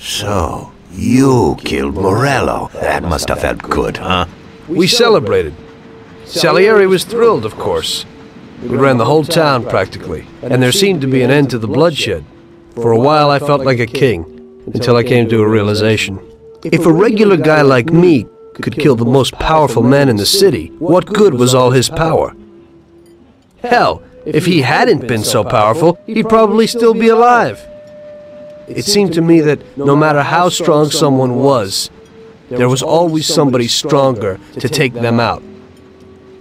So, you killed Morello. That must have felt good, huh? We celebrated. Salieri was thrilled, of course. We ran the whole town, practically, and there seemed to be an end to the bloodshed. For a while, I felt like a king, until I came to a realization. If a regular guy like me could kill the most powerful man in the city, what good was all his power? Hell, if he hadn't been so powerful, he'd probably still be alive. It seemed to me that no matter how strong someone was, there was always somebody stronger to take them out.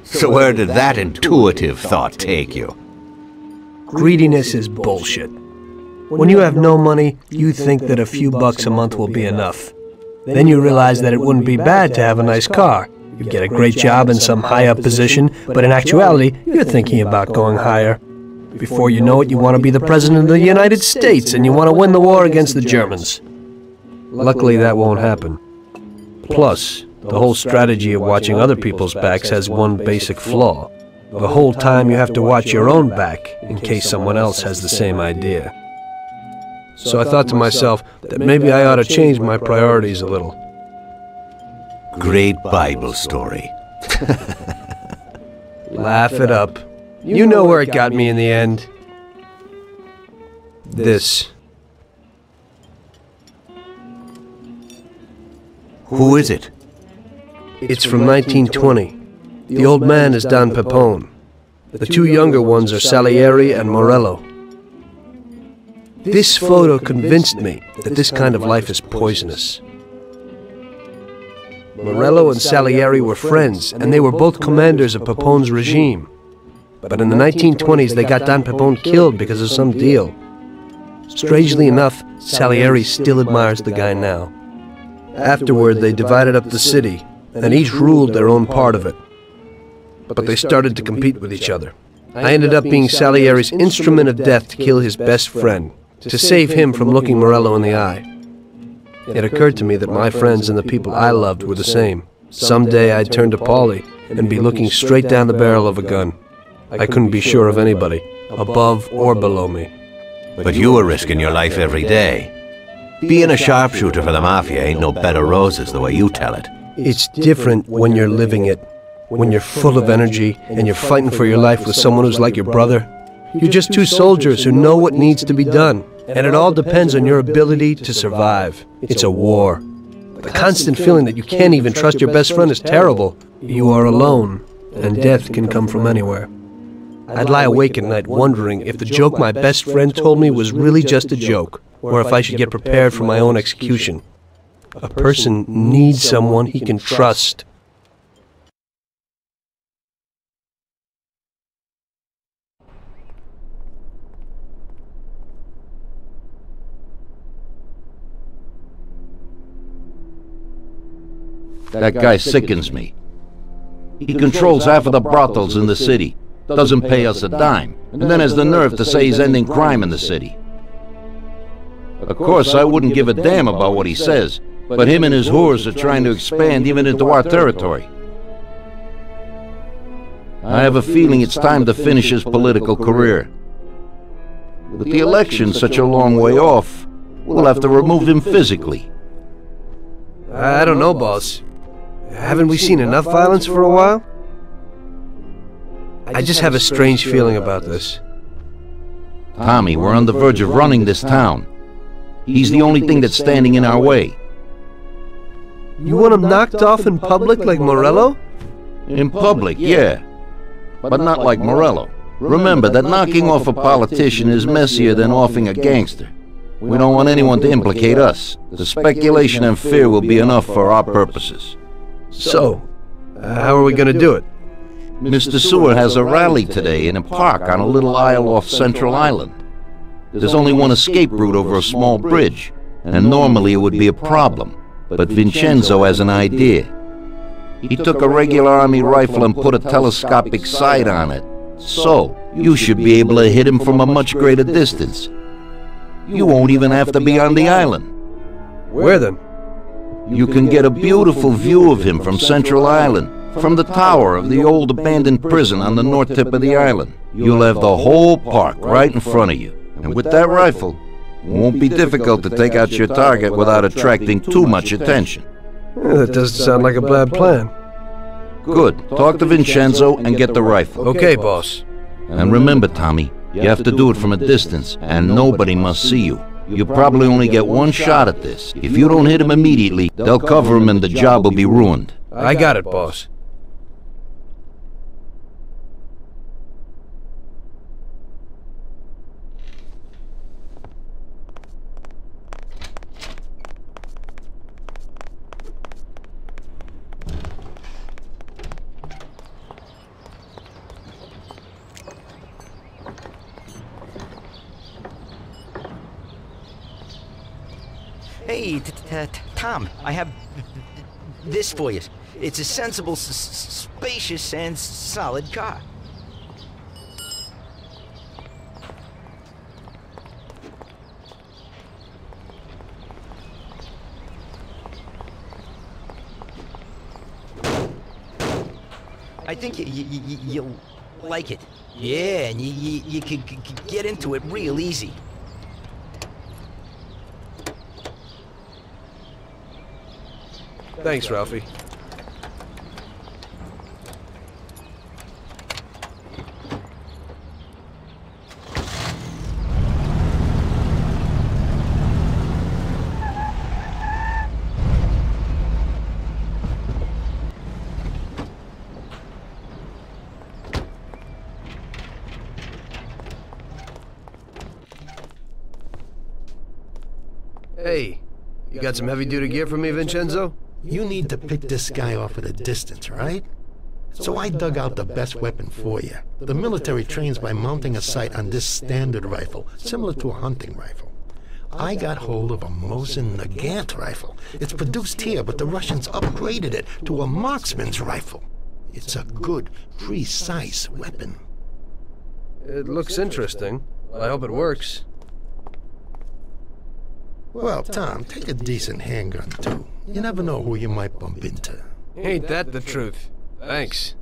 So where did that intuitive thought take you? Greediness is bullshit. When you have no money, you think that a few bucks a month will be enough. Then you realize that it wouldn't be bad to have a nice car. You'd get a great job in some high-up position, but in actuality, you're thinking about going higher. Before you know it, you want to be the President of the United States, and you want to win the war against the Germans. Luckily, that won't happen. Plus, the whole strategy of watching other people's backs has one basic flaw. The whole time you have to watch your own back, in case someone else has the same idea. So I thought to myself that maybe I ought to change my priorities a little. Great Bible story. Laugh it up. You know where it got me in the end. This. Who is it? It's from 1920. The old man is Don Pepone. The two younger ones are Salieri and Morello. This photo convinced me that this kind of life is poisonous. Morello and Salieri were friends, and they were both commanders of Pepone's regime. But in the 1920s, they got Don Pepone killed because of some deal. Strangely enough, Salieri still admires the guy now. Afterward, they divided up the city, and each ruled their own part of it. But they started to compete with each other. I ended up being Salieri's instrument of death to kill his best friend, to save him from looking Morello in the eye. It occurred to me that my friends and the people I loved were the same. Someday I'd turn to Paulie and be looking straight down the barrel of a gun. I couldn't be sure of anybody, above or below me. But you were risking your life every day. Being a sharpshooter for the Mafia ain't no bed of roses the way you tell it. It's different when you're living it, when you're full of energy and you're fighting for your life with someone who's like your brother. You're just two soldiers who know what needs to be done, and it all depends on your ability to survive. It's a war. The constant feeling that you can't even trust your best friend is terrible. You are alone, and death can come from anywhere. I'd lie awake at night wondering if the joke my best friend told me was really just a joke, or if I should get prepared for my own execution. A person needs someone he can trust. That guy sickens me. He controls half of the brothels in the city, doesn't pay us a dime, and then has the nerve to say he's ending crime in the city. Of course, I wouldn't give a damn about what he says, but him and his whores are trying to expand even into our territory. I have a feeling it's time to finish his political career. With the election such a long way off, we'll have to remove him physically. I don't know, boss. Haven't we seen enough violence for a while? I just have a strange feeling about this. Tommy, we're on the verge of running this town. He's the only thing that's standing in our way. You want him knocked off in public like Morello? In public, yeah. But not like Morello. Remember that knocking off a politician is messier than offing a gangster. We don't want anyone to implicate us. The speculation and fear will be enough for our purposes. So, how are we going to do it? Mr. Seward has a rally today in a park on a little isle off Central Island. There's only one escape route over a small bridge, and normally it would be a problem, but Vincenzo has an idea. He took a regular army rifle and put a telescopic sight on it, so you should be able to hit him from a much greater distance. You won't even have to be on the island. Where then? You can get a beautiful view of him from Central Island, from the tower of the old abandoned prison on the north tip of the island. You'll have the whole park right in front of you. And with that rifle, Won't be difficult to take out your target without attracting too much attention. That doesn't sound like a bad plan. Good. Talk to Vincenzo and get the rifle. Okay, boss. And remember, Tommy, you have to do it from a distance, and nobody must see you. You probably only get one shot at this. If you don't hit him immediately, they'll cover him and the job will be ruined. I got it, boss. Hey, Tom, I have this for you. It's a sensible, spacious, and solid car. I think you'll like it. Yeah, and you can get into it real easy. Thanks, Ralphie. Hey, you got some heavy-duty gear for me, Vincenzo? You need to pick this guy off at a distance, right? So I dug out the best weapon for you. The military trains by mounting a sight on this standard rifle, similar to a hunting rifle. I got hold of a Mosin Nagant rifle. It's produced here, but the Russians upgraded it to a marksman's rifle. It's a good, precise weapon. It looks interesting. I hope it works. Well, Tom, take a decent handgun, too. You never know who you might bump into. Ain't that the truth? Thanks.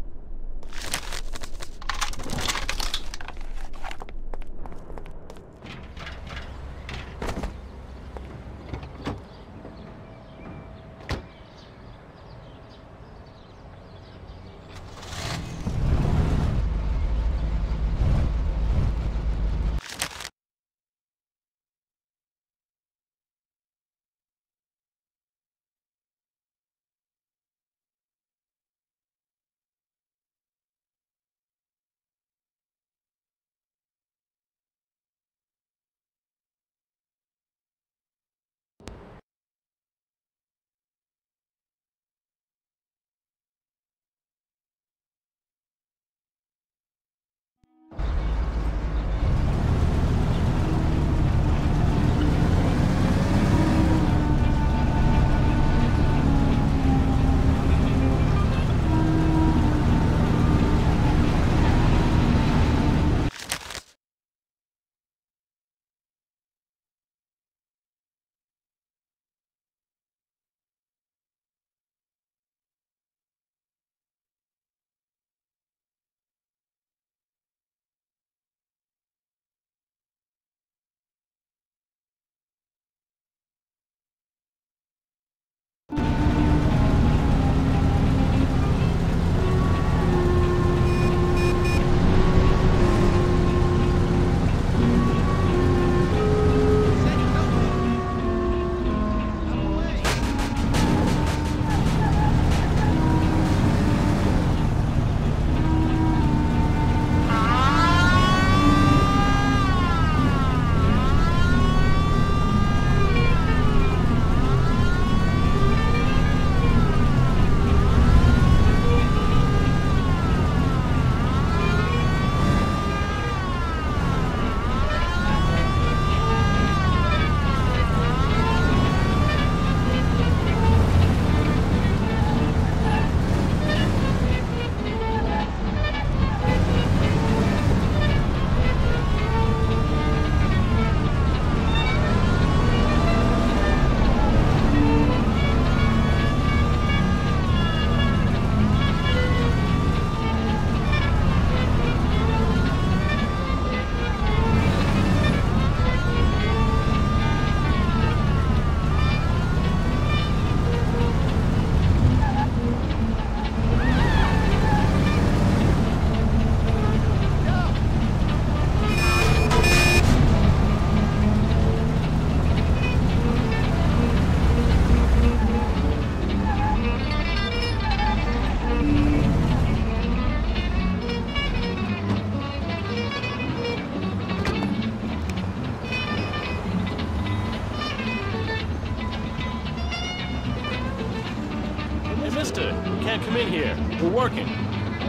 in here. We're working.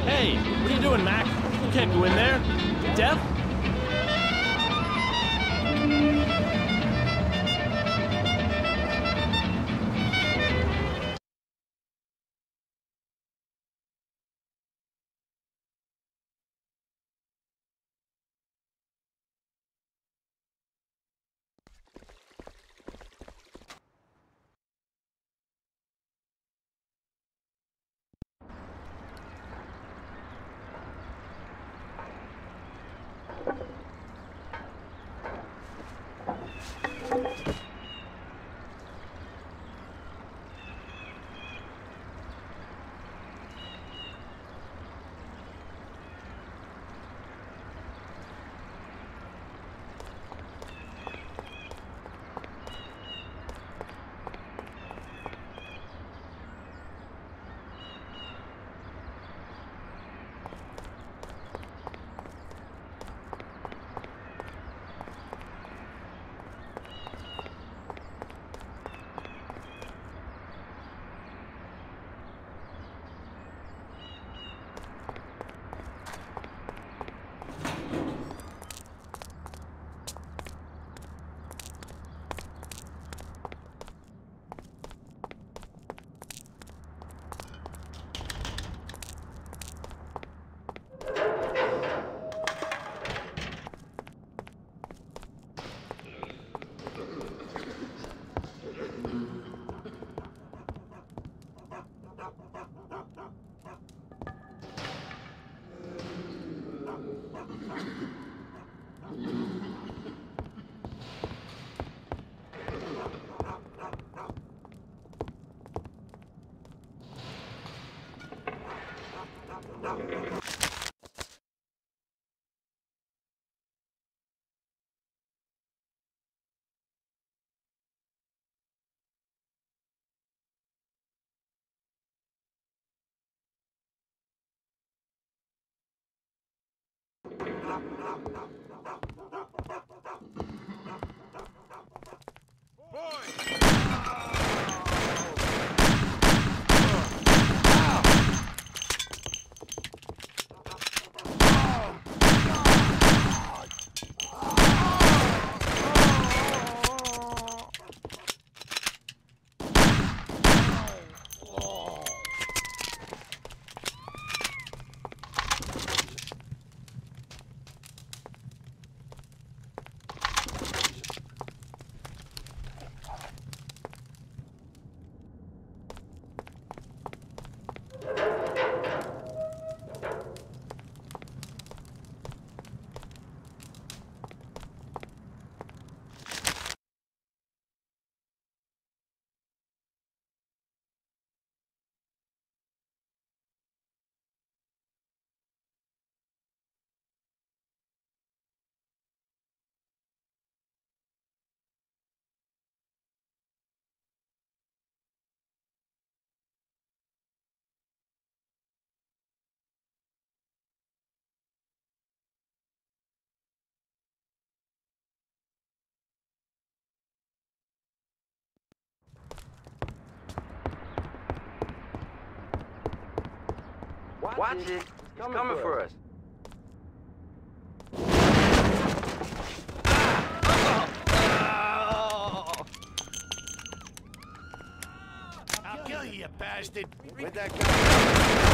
Hey, what are you doing, Mac? You can't go in there. Deaf? Watch it. It's coming for us. I'll kill you, you bastard. Where'd that guy?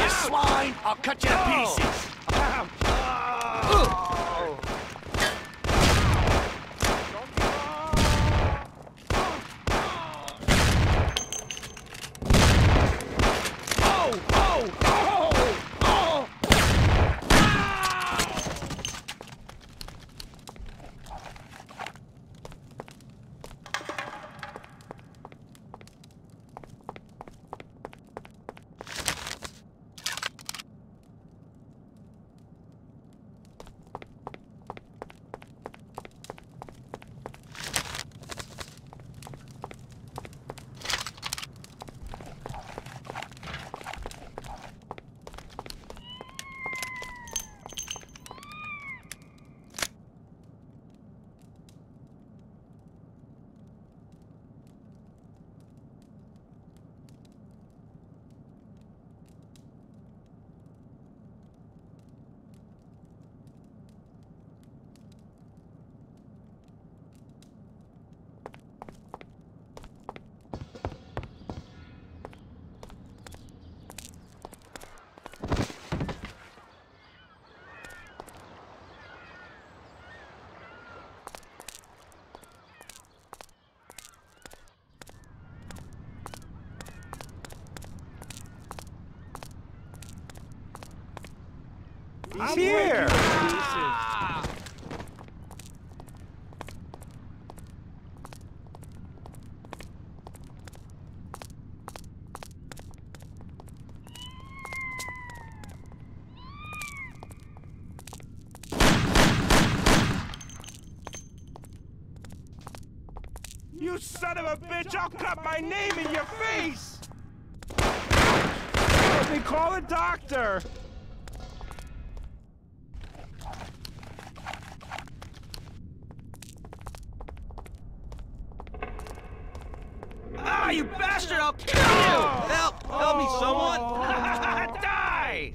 Swine! I'll cut you to pieces! He's here! You son of a bitch! I'll cut my name in your face! Let me call a doctor! Ah, you bastard! I'll kill you! Help! Help me, someone! Die!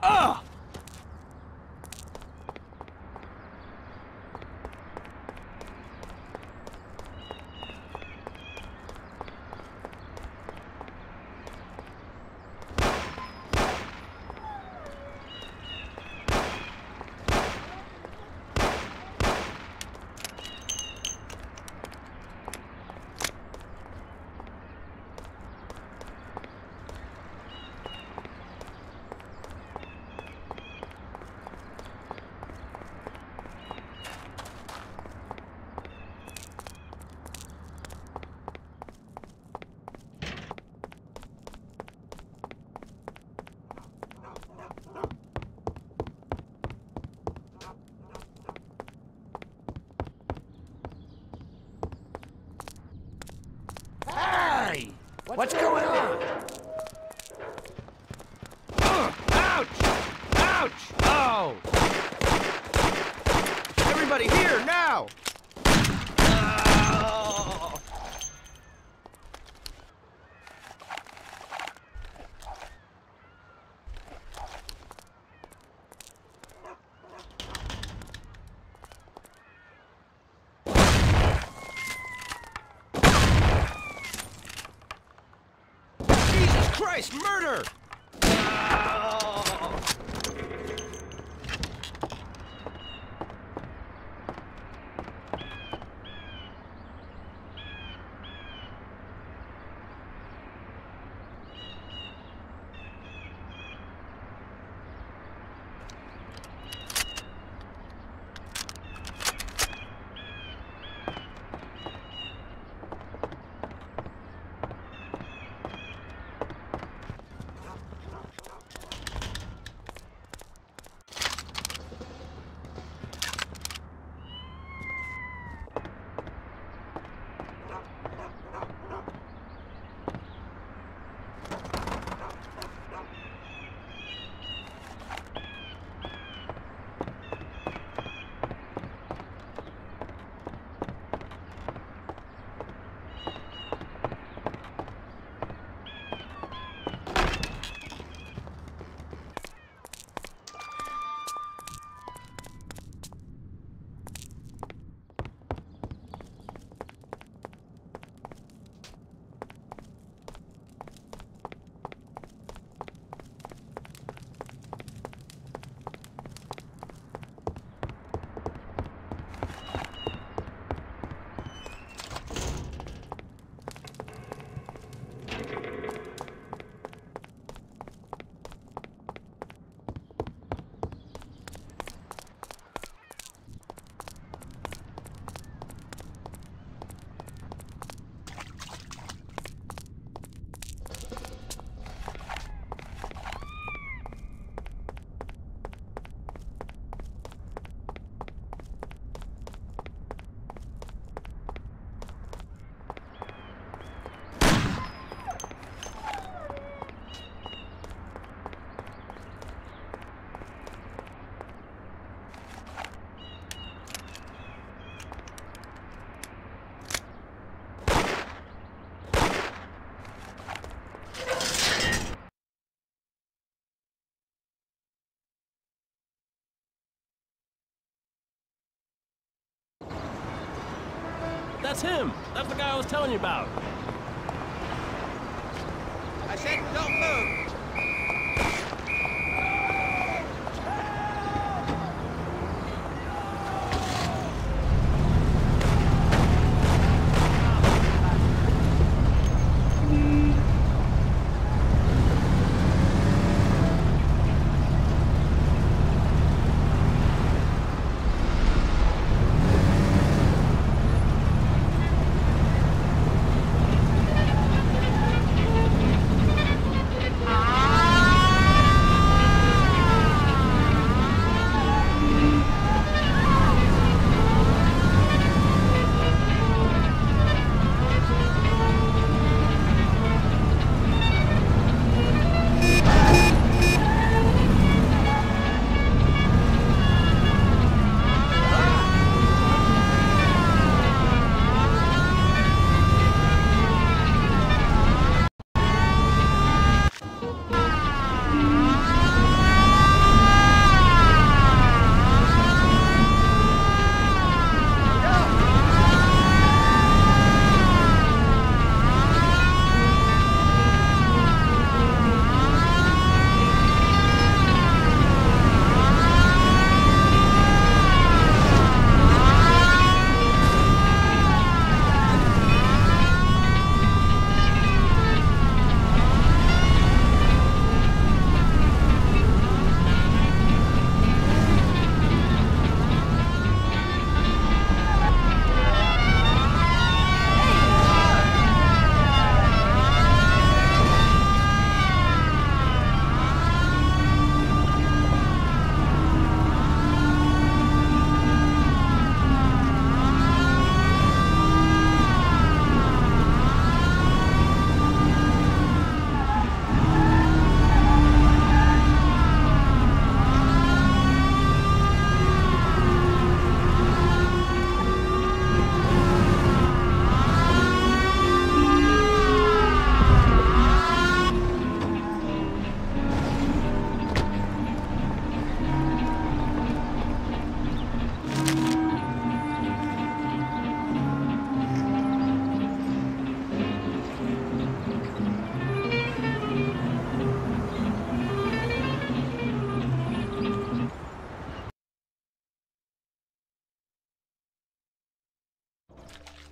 Oh. What's going on? Ouch! Ouch! Oh! Everybody here, now! Christ, murder! That's him! That's the guy I was telling you about! I said don't move!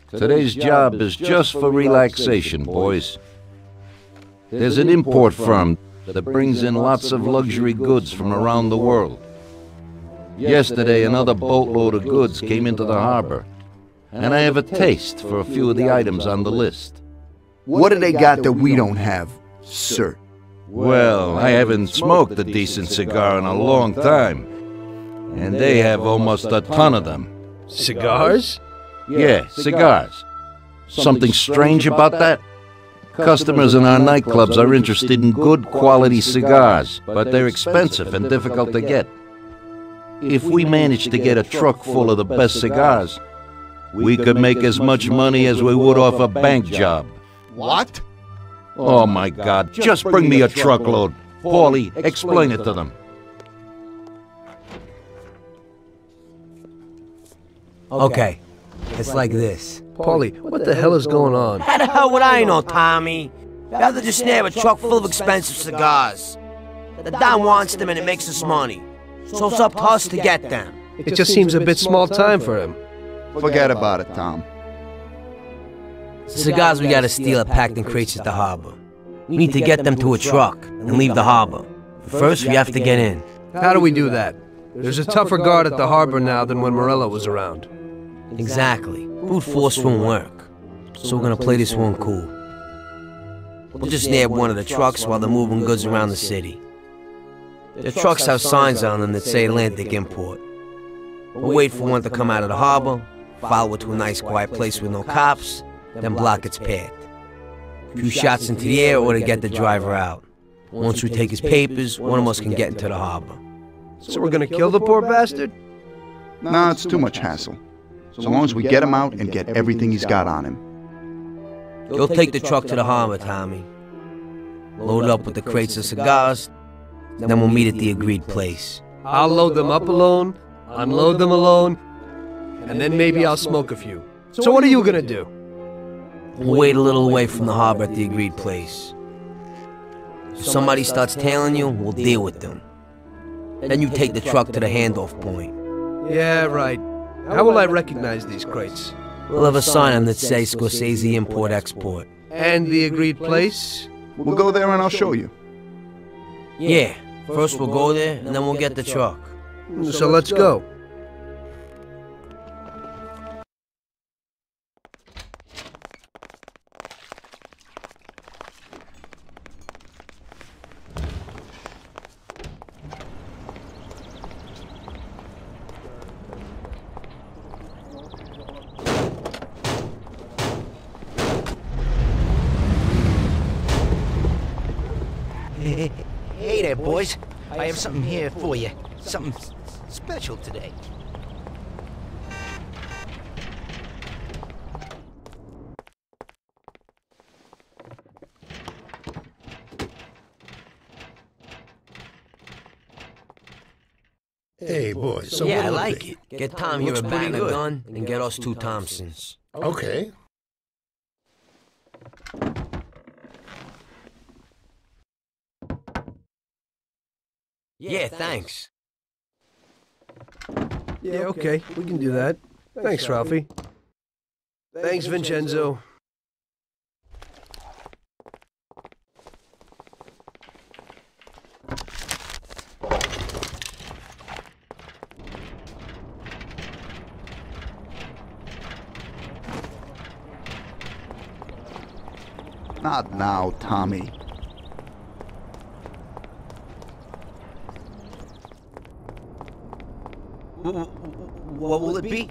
Today's job is just for relaxation, boys. There's an import firm that brings in lots of luxury goods from around the world. Yesterday, another boatload of goods came into the harbor, and I have a taste for a few of the items on the list. What do they got that we don't have, sir? Well, I haven't smoked a decent cigar in a long time, and they have almost a ton of them. Cigars? Yeah, cigars. Something strange about that? Customers in our nightclubs are interested in good quality cigars, but they're expensive and difficult to get. If we managed to get a truck full of the best cigars, we could make as much money as we would off a bank job. What? Oh my God, just bring me a truckload. Paulie, explain it to them. Okay, it's like this. Paulie, what the hell is going on? How the hell would I know, Tommy? Rather just snare a truck full of expensive cigars. The Don wants them and it makes us money. So it's up to us to get them. It just seems a bit small time for him. Forget about it, Tom. The cigars we gotta steal are packed in crates at the harbor. We need to get them to a truck and leave the harbor. But first, we have to get in. How do we do that? There's a tougher guard at the harbor now than when Morello was around. Exactly. Brute force won't work. So we're gonna play this one cool. We'll just nab one of the trucks while they're moving goods around the city. The trucks have signs on them that say Atlantic Import. We'll wait for one to come out of the harbor, follow it to a nice quiet place with no cops, then block its path. A few shots into the air or to get the driver out. Once we take his papers, one of us can get into the harbor. So we're gonna kill the poor bastard? Nah, it's too much hassle. So long as we get him out and get everything he's got on him. You'll take the truck to the harbor, Tommy. Load it up with the crates of cigars, then we'll meet at the agreed place. I'll load them up alone, unload them alone, and then maybe I'll smoke a few. So what are you gonna do? We'll wait a little away from the harbor at the agreed place. If somebody starts tailing you, we'll deal with them. Then you take the truck to the handoff point. Yeah, right. How will I recognize these crates? We'll have a sign on that says Scorsese Import-Export. And the agreed place? We'll go there and I'll show you. Yeah, first we'll go there, and then we'll get the truck. So let's go. Hey there, boys. I have something here for you. Something special today. Hey, boys. So Yeah, I what'll it like be? it. Get Tom here a Looks bat and pretty a good. gun, and get us 2 Thompsons. Okay. Yeah, thanks. Yeah, okay, we can do that. Thanks, Ralphie. Thanks, Vincenzo. Not now, Tommy. What will it be?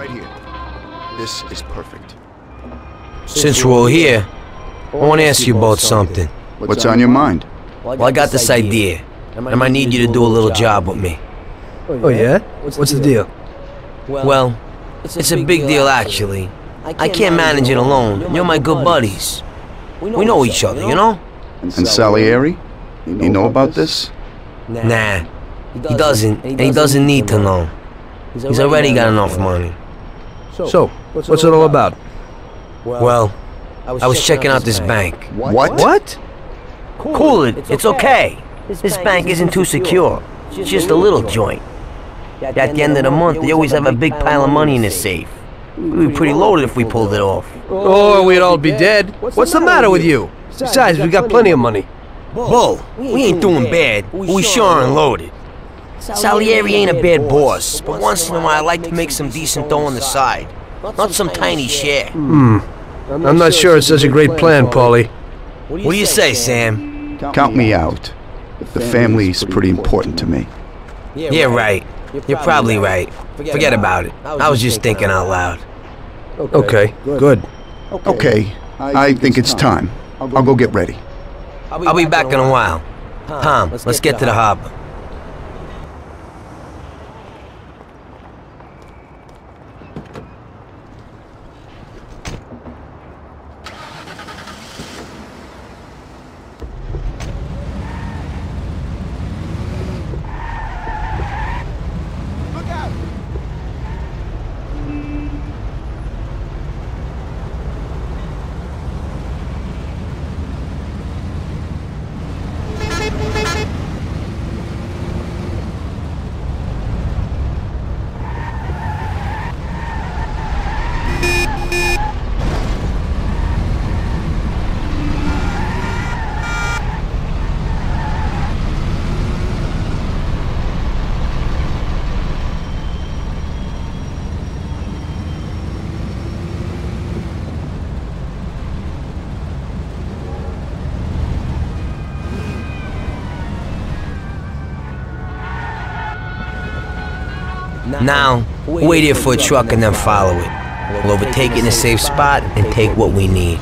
Right here. This is perfect. Since we're all here, I want to ask you about something. What's on your mind? Well, I got this idea. I might need you to do a little job with me. Oh yeah? What's the deal? Well, it's a big deal actually. I can't manage it alone. You're my good buddies. We know each other, you know? And Salieri? You know about this? Nah, he doesn't, and he doesn't need to know. He's already got enough money. So, what's it all about? Well, I was checking out this bank. What? What? Cool it, it's okay. This bank isn't too secure. It's just a little joint. At the end of the month, they always have a big pile of money in the safe. We'd be pretty loaded if we pulled it off. Or we'd all be dead. What's the matter with you? Besides, we got plenty of money. Bull, we ain't doing bad, but we sure aren't loaded. Salieri ain't a bad boss, but once in a while I like to make some decent dough on the side. Not some tiny share. I'm not sure it's such a great plan, Paulie. What do you say, Sam? Count me out. The family's pretty important to me. Yeah, right. You're probably right. Forget about it. I was just thinking out loud. Okay, good. Okay, I think it's time. I'll go get ready. I'll be back in a while. Tom, let's get to the harbor. Now, wait here for a truck and then follow it. We'll overtake it in a safe spot and take what we need.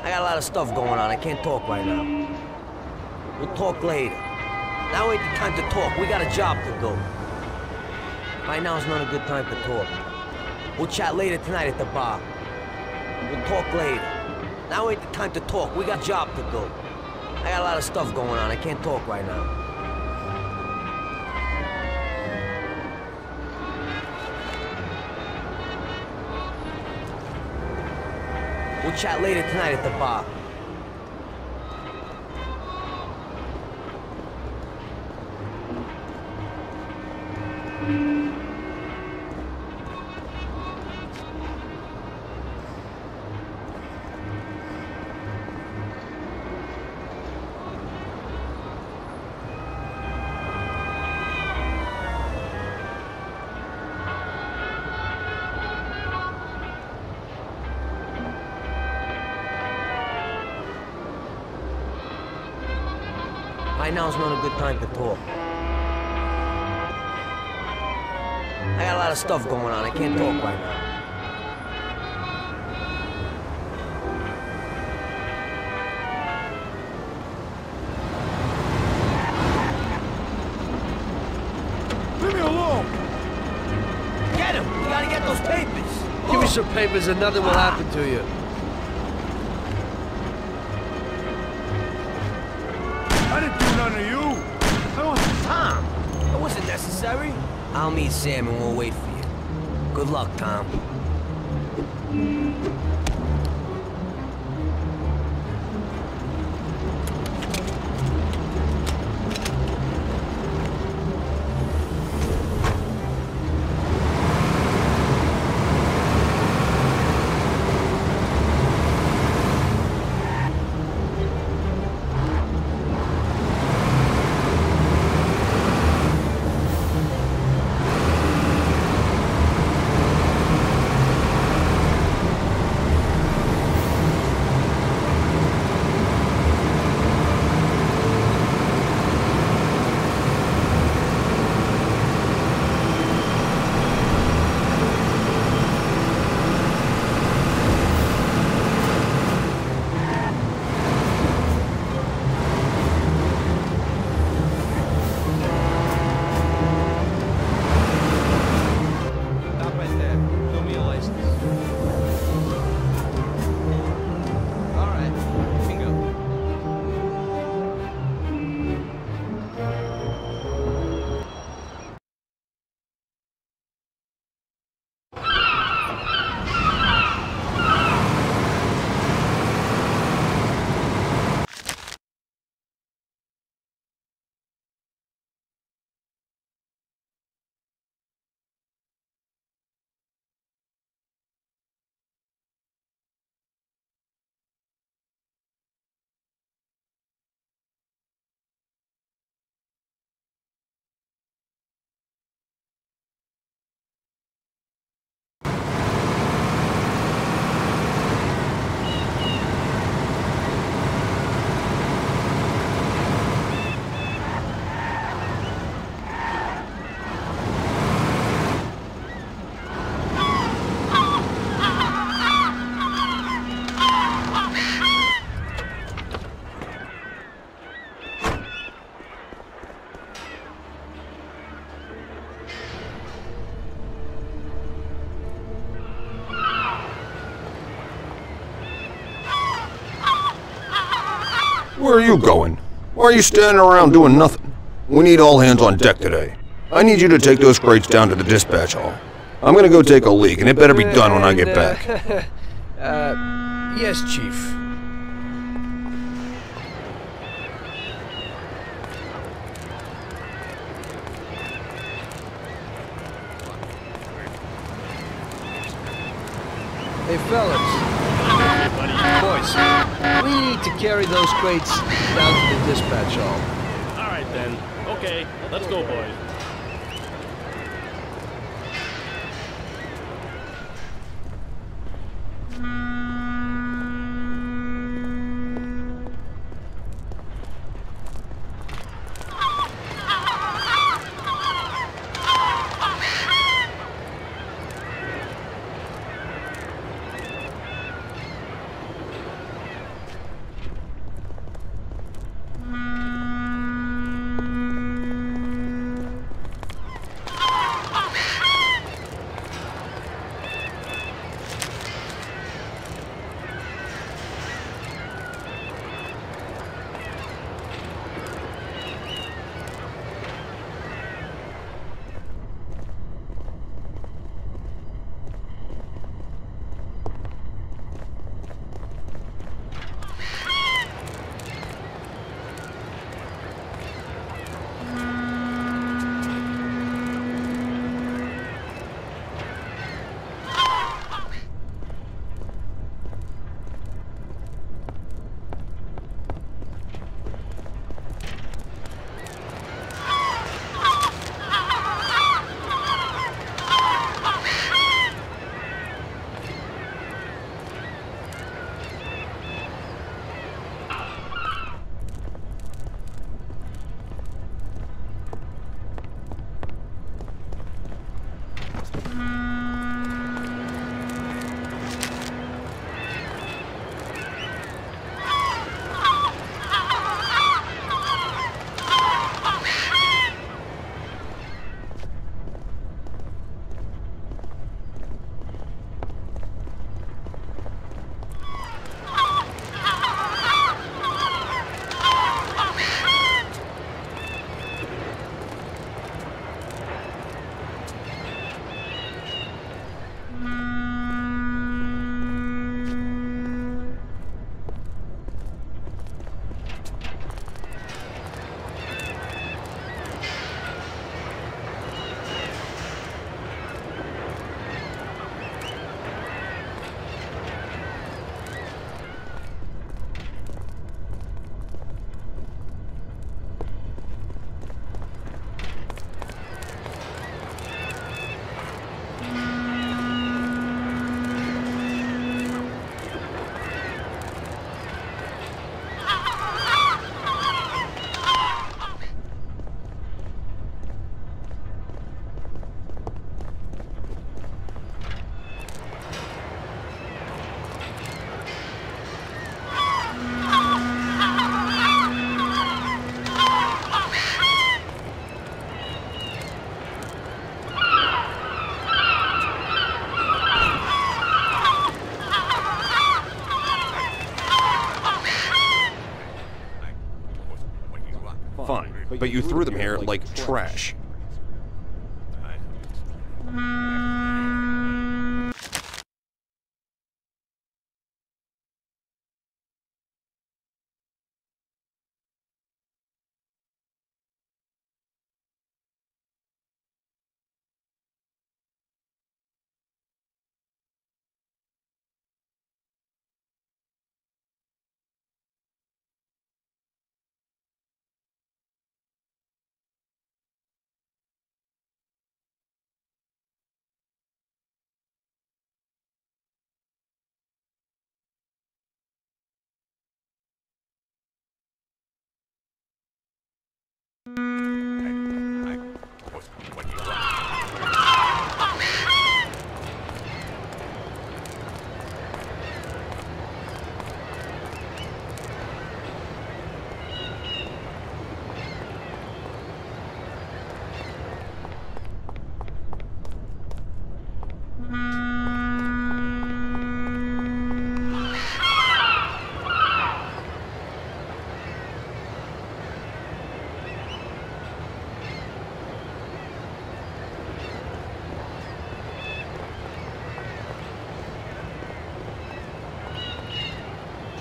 I got a lot of stuff going on. I can't talk right now. We'll talk later. Now ain't the time to talk. We got a job to do. Right now is not a good time to talk. We'll chat later tonight at the bar. We'll talk later. Now ain't the time to talk. We got a job to do. I got a lot of stuff going on. I can't talk right now. We'll chat later tonight at the bar. Right now is not a good time to talk. I got a lot of stuff going on. I can't talk right now. Leave me alone! Get him! You gotta get those papers! Give me some papers and nothing will happen to you. I didn't do none of you! Tom! That wasn't necessary. I'll meet Sam and we'll wait for you. Good luck, Tom. Where are you going? Why are you standing around doing nothing? We need all hands on deck today. I need you to take those crates down to the dispatch hall. I'm gonna go take a leak, and it better be done when I get back. Yes, Chief. Hey, fellas. Boys, we need to carry those crates down to the dispatch hall. All right, then. Okay, let's go, boys. but you threw them here like trash.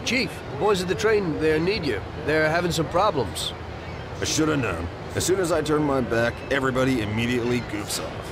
Chief, boys at the train there need you. They're having some problems. I should have known. As soon as I turn my back, everybody immediately goofs off.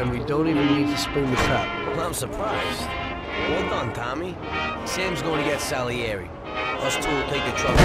And we don't even need to spring the trap. Well, I'm surprised. Well done, Tommy. Sam's going to get Salieri. Us two will take the truck.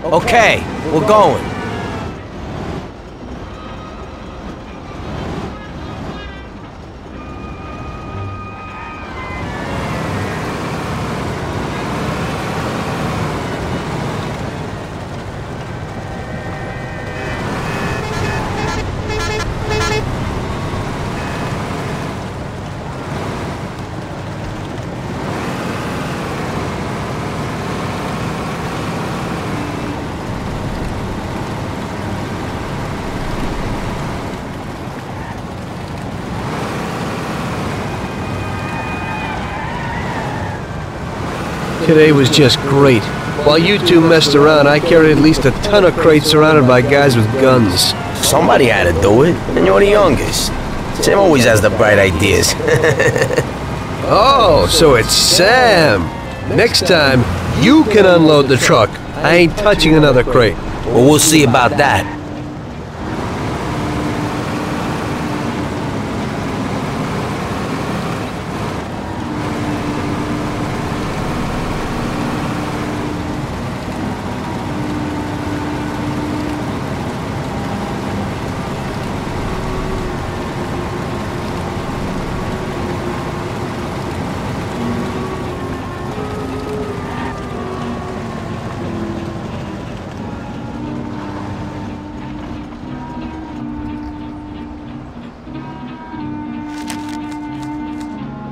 Okay, we're going. Today was just great. While you two messed around, I carried at least a ton of crates surrounded by guys with guns. Somebody had to do it, and you're the youngest. Sam always has the bright ideas. Oh, so it's Sam. Next time, you can unload the truck. I ain't touching another crate. Well, we'll see about that.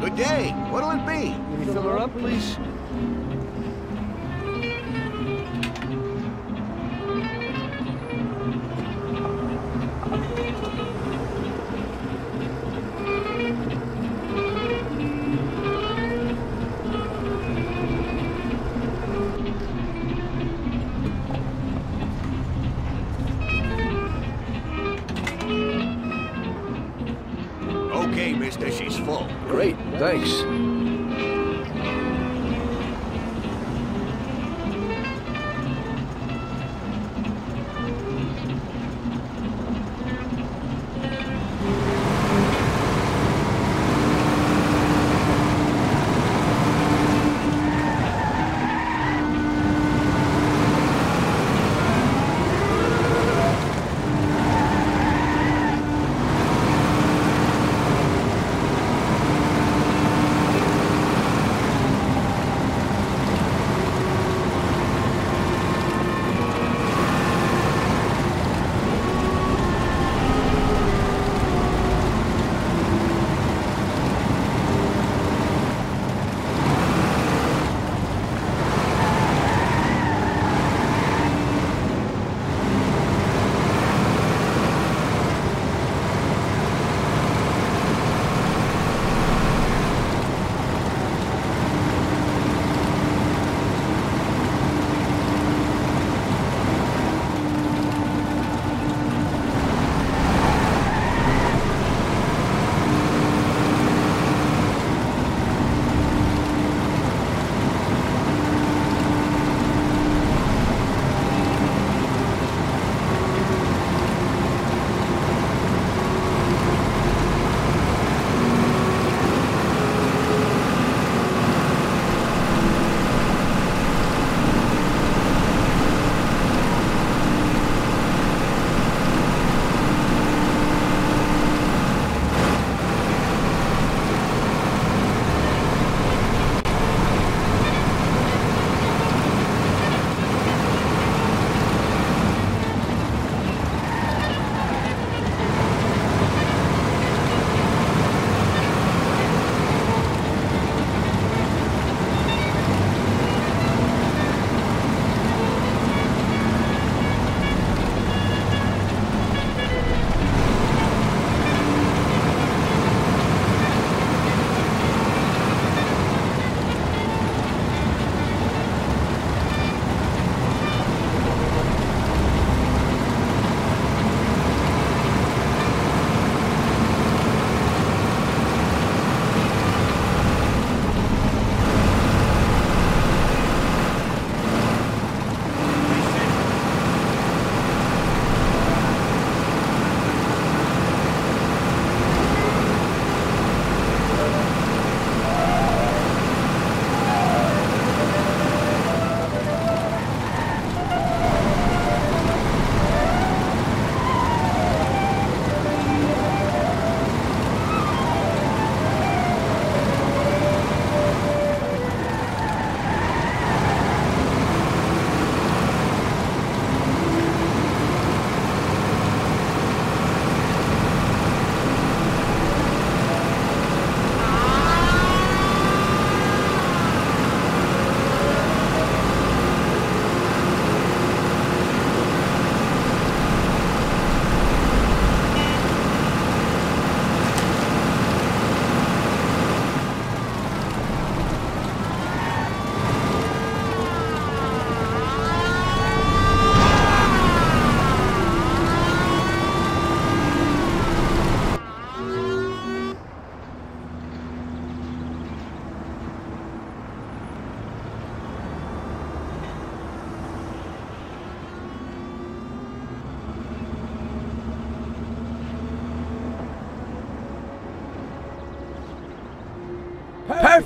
Good day. What'll it be? Can you fill her up, please? Okay, mister, she's full. Great, thanks.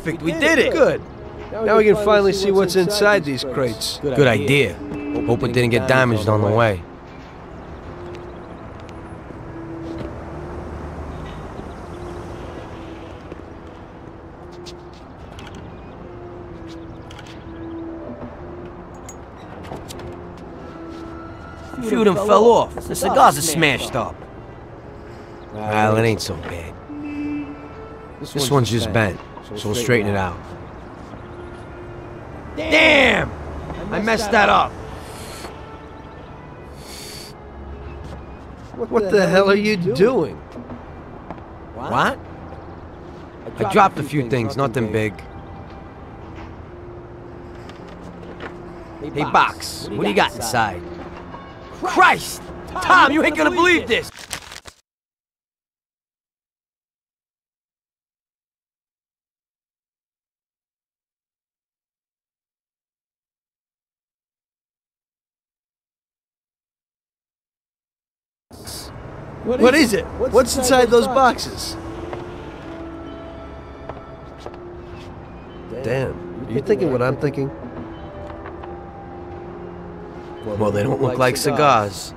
Perfect, we did it! Good. Now we can finally see what's inside these crates. Good idea. Hope it didn't get damaged on the way. A few of them fell off. The cigars are smashed up. Well, it ain't so bad. This one's just bent, so we'll straighten it out. Damn! I messed that up. What the hell are you doing? What? I dropped a few things, nothing big. Hey, Box, what do you got inside? Christ! Tom, you ain't gonna believe this! What is it? What's inside those boxes? Damn, are you thinking what I'm thinking? Well, they don't look like cigars.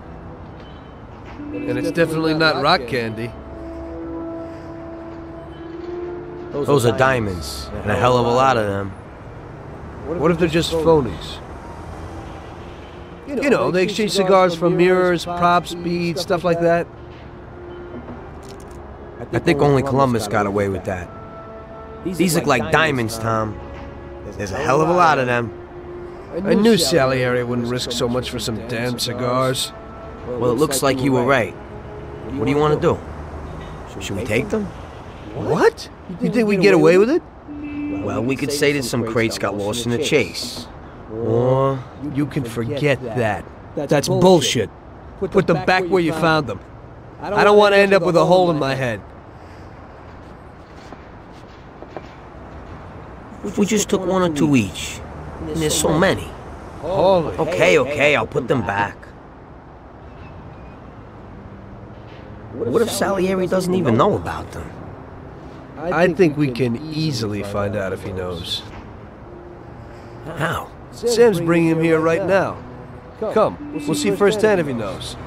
And it's definitely not rock candy. Those are diamonds, and a hell of a lot of them. What if they're just phonies? You know, they exchange cigars for mirrors, props, beads, stuff like that. I think only Columbus got away with that. These look like diamonds, Tom. There's a hell of a lot of them. I knew Salieri wouldn't risk so much for some damn cigars. Well, it looks like you were right. What do you want to do? Should we take them? What? You think we'd get away with it? Well, we could say that some crates got lost in the chase. Or you can forget that. That's bullshit. Put them back where you found them. I don't want to end up with a hole in my head. We just took one or two each. And there's so many. Holy. Okay, I'll put them back. What if Salieri doesn't even know about them? I think we can easily find out if he knows. How? Sam's bringing him here right now. Come, we'll see firsthand if he knows.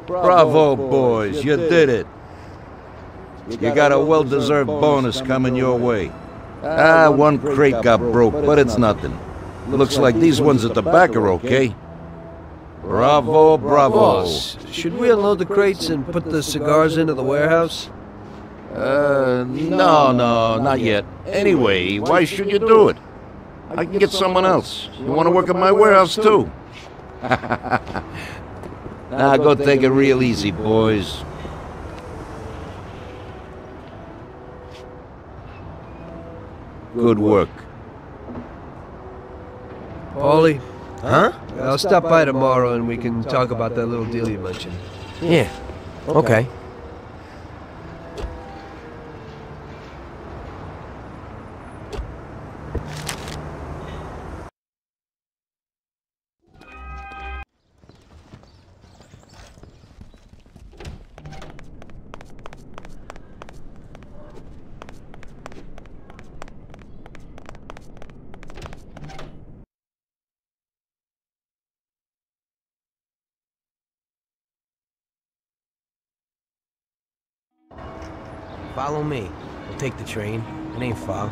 Bravo, boys, you did it. You got a well-deserved bonus coming your way. One crate got broke, but it's nothing. Looks like these ones at the back are okay. Bravo, bravo. Boss, should we unload the crates and put the cigars into the warehouse? No, not yet. Anyway, why should you do it? I can get someone else. You want to work at my warehouse, too? Now go take it real easy, boys. Good work. Paulie? Huh? I'll stop by tomorrow and we can talk about that little deal you mentioned. Yeah. Okay. Follow me. We'll take the train. It ain't far.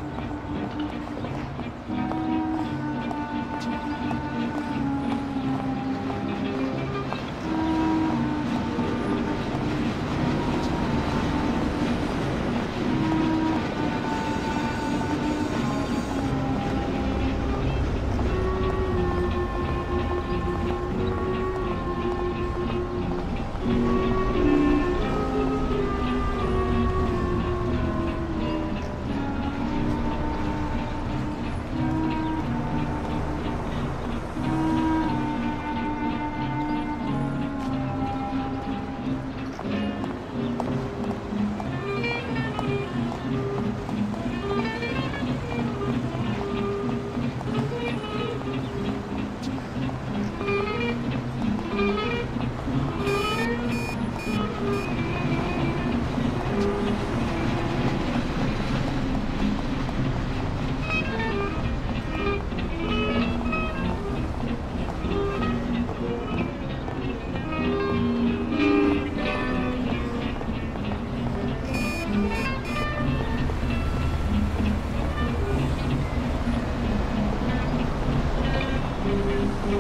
Sorry,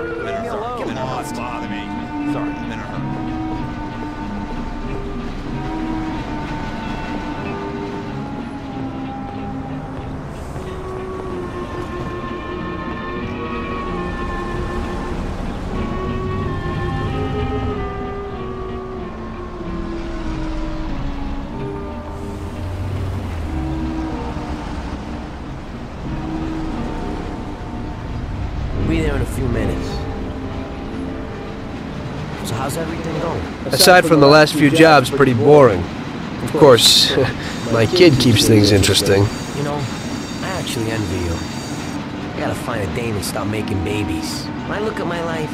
I'm in a hurry. Give me a bother me. Sorry, I'm in a hurry. Be there in a few minutes. So how's everything going? Aside from the last few jobs, pretty boring. Of course, my kid keeps things interesting. You know, I actually envy you. I gotta find a dame and stop making babies. When I look at my life,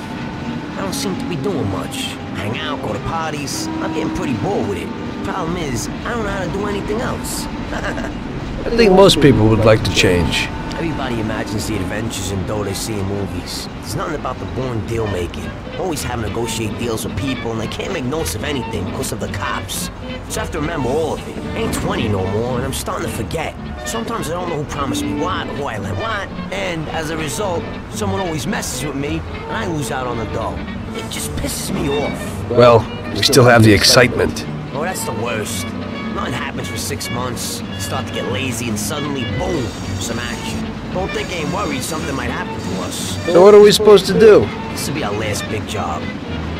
I don't seem to be doing much. Hang out, go to parties. I'm getting pretty bored with it. Problem is, I don't know how to do anything else. I think most people would like to change. Everybody imagines the adventures and dough they see in movies. There's nothing about the boring deal-making. Always having to negotiate deals with people, and they can't make notes of anything because of the cops. So I have to remember all of it. I ain't 20 no more, and I'm starting to forget. Sometimes I don't know who promised me what, or who I let what, and as a result, someone always messes with me, and I lose out on the dough. It just pisses me off. Well, we still have the excitement. Oh, that's the worst. Nothing happens for 6 months. You start to get lazy, and suddenly, boom, some action. Don't think I ain't worried something might happen to us. So what are we supposed to do? This will be our last big job.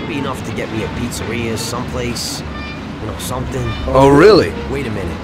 Be enough to get me a pizzeria someplace. You know, something. Oh, really? Wait a minute.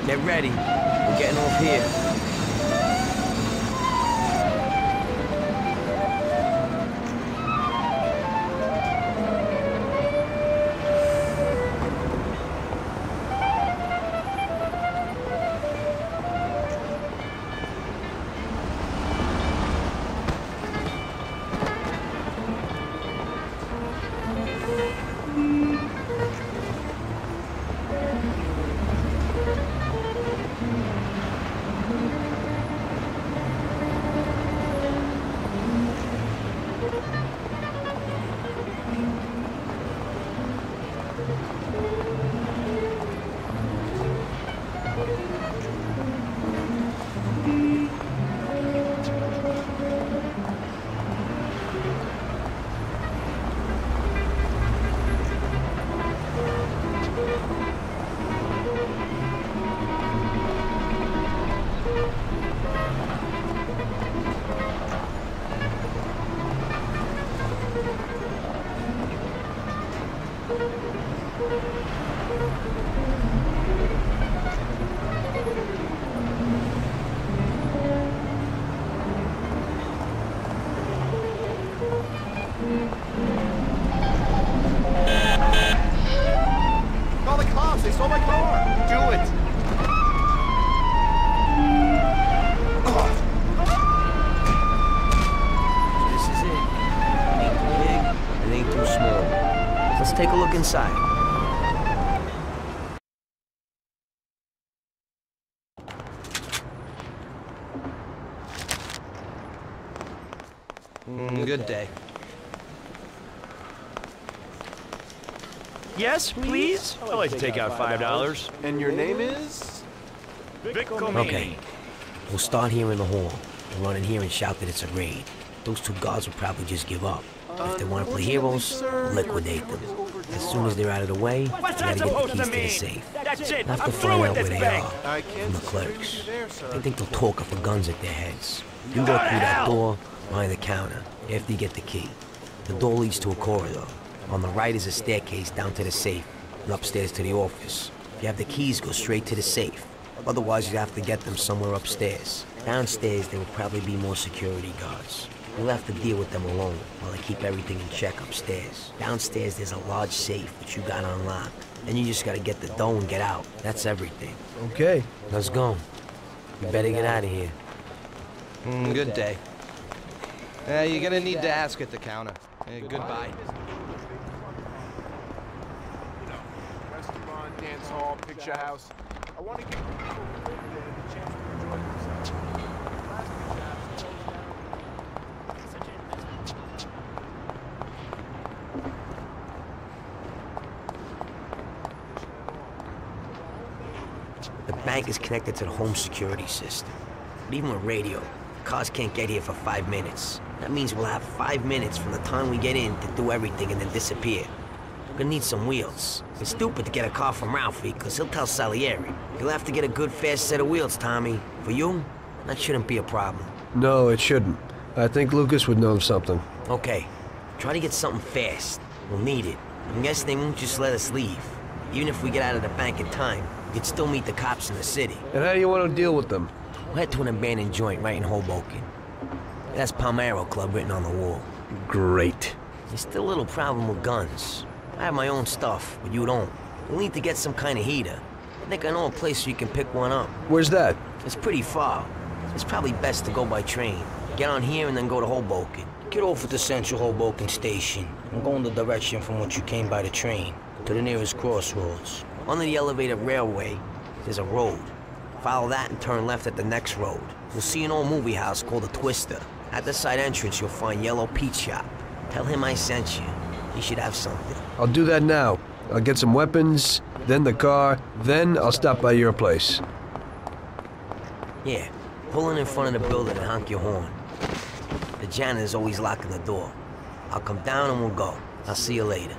Get ready. We're getting off here. my car. Do it. This is it. It ain't too big, it ain't too small. Let's take a look inside. Good day. Yes, please? I'd like to take out $5. And your name is? Okay. We'll start here in the hall. We'll run in here and shout that it's a raid. Those two guards will probably just give up. If they want to play heroes, we'll liquidate them. As soon as they're out of the way, we gotta get the keys to the safe. That's it. We'll have to I'm find through out with where this they thing. are from the clerks. They think they'll talk up for guns at their heads. You go through that door behind the counter after you get the key. The door leads to a corridor. On the right is a staircase down to the safe and upstairs to the office. If you have the keys, go straight to the safe. Otherwise, you have to get them somewhere upstairs. Downstairs, there will probably be more security guards. You'll have to deal with them alone while they keep everything in check upstairs. Downstairs, there's a large safe which you got unlocked. Then you just gotta get the dough and get out. That's everything. Okay. Let's go. You better get out of here. Good day. You're gonna need to ask at the counter. Goodbye. Restaurant, dance hall, picture house. I want to give people who live there the chance to enjoy themselves. Last picture house closed down. Such an investment. The bank is connected to the home security system. But even with radio, cars can't get here for 5 minutes. That means we'll have 5 minutes from the time we get in to do everything and then disappear. We're gonna need some wheels. It's stupid to get a car from Ralphie, because he'll tell Salieri. You'll have to get a good fast set of wheels, Tommy. For you, that shouldn't be a problem. No, it shouldn't. I think Lucas would know something. Okay, try to get something fast. We'll need it. I'm guessing they won't just let us leave. Even if we get out of the bank in time, we can still meet the cops in the city. And how do you want to deal with them? We'll head to an abandoned joint right in Hoboken. It has Palmero Club written on the wall. Great. There's still a little problem with guns. I have my own stuff, but you don't. We'll need to get some kind of heater. I think I know a place where you can pick one up. Where's that? It's pretty far. It's probably best to go by train. Get on here and then go to Hoboken. Get off at the Central Hoboken station and go in the direction from which you came by the train to the nearest crossroads. Under the elevated railway, there's a road. Follow that and turn left at the next road. You'll see an old movie house called the Twister. At the side entrance, you'll find Yellow Pete Shop. Tell him I sent you. He should have something. I'll do that now. I'll get some weapons, then the car, then I'll stop by your place. Yeah, pull in front of the building and honk your horn. The janitor's always locking the door. I'll come down and we'll go. I'll see you later.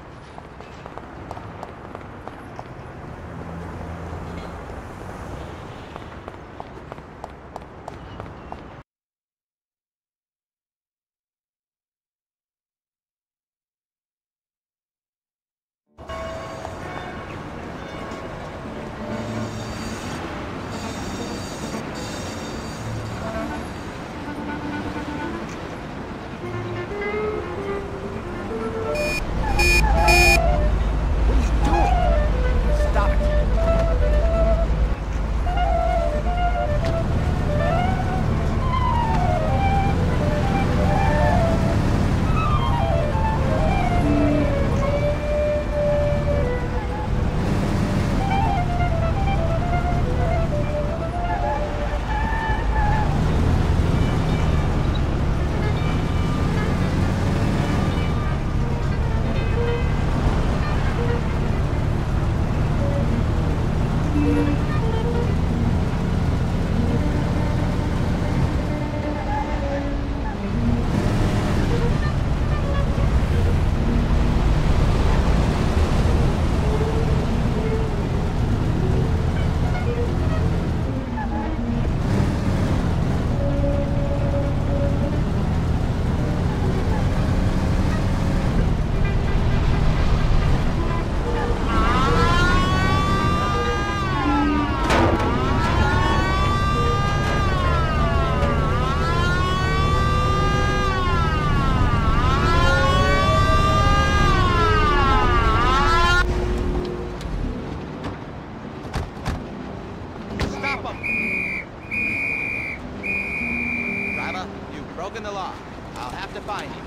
broken the law. I'll have to find you.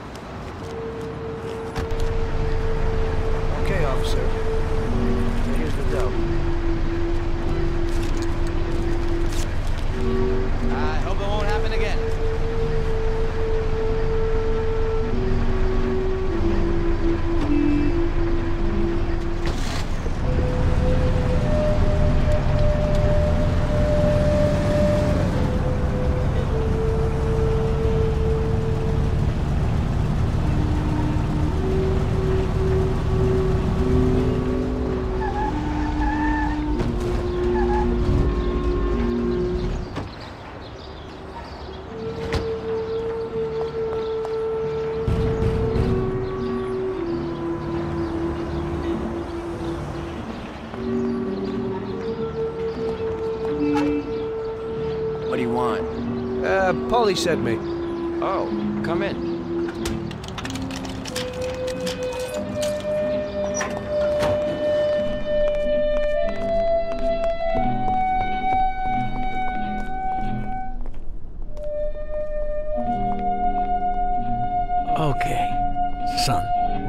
Okay, officer. Here's the dough. I hope it won't happen again. What do you want? Paulie sent me. Oh, come in. Okay. Son,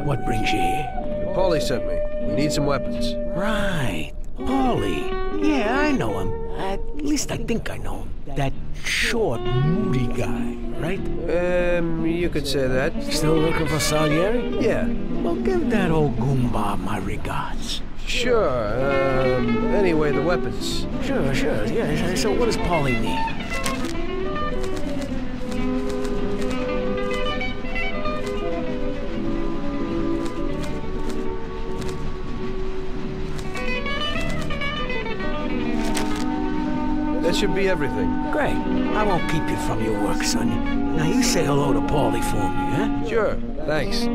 what brings you here? Paulie sent me. We need some weapons. Right. Paulie. Yeah, I know him. At least I think I know him. That short, moody guy, right? You could say that. Still looking for Salieri? Yeah. Well, give that old goomba my regards. Sure. Anyway, the weapons. Sure. Yeah, so what does Paulie need? That should be everything. Great. I won't keep you from your work, son. Now you say hello to Paulie for me, huh? Sure. Thanks.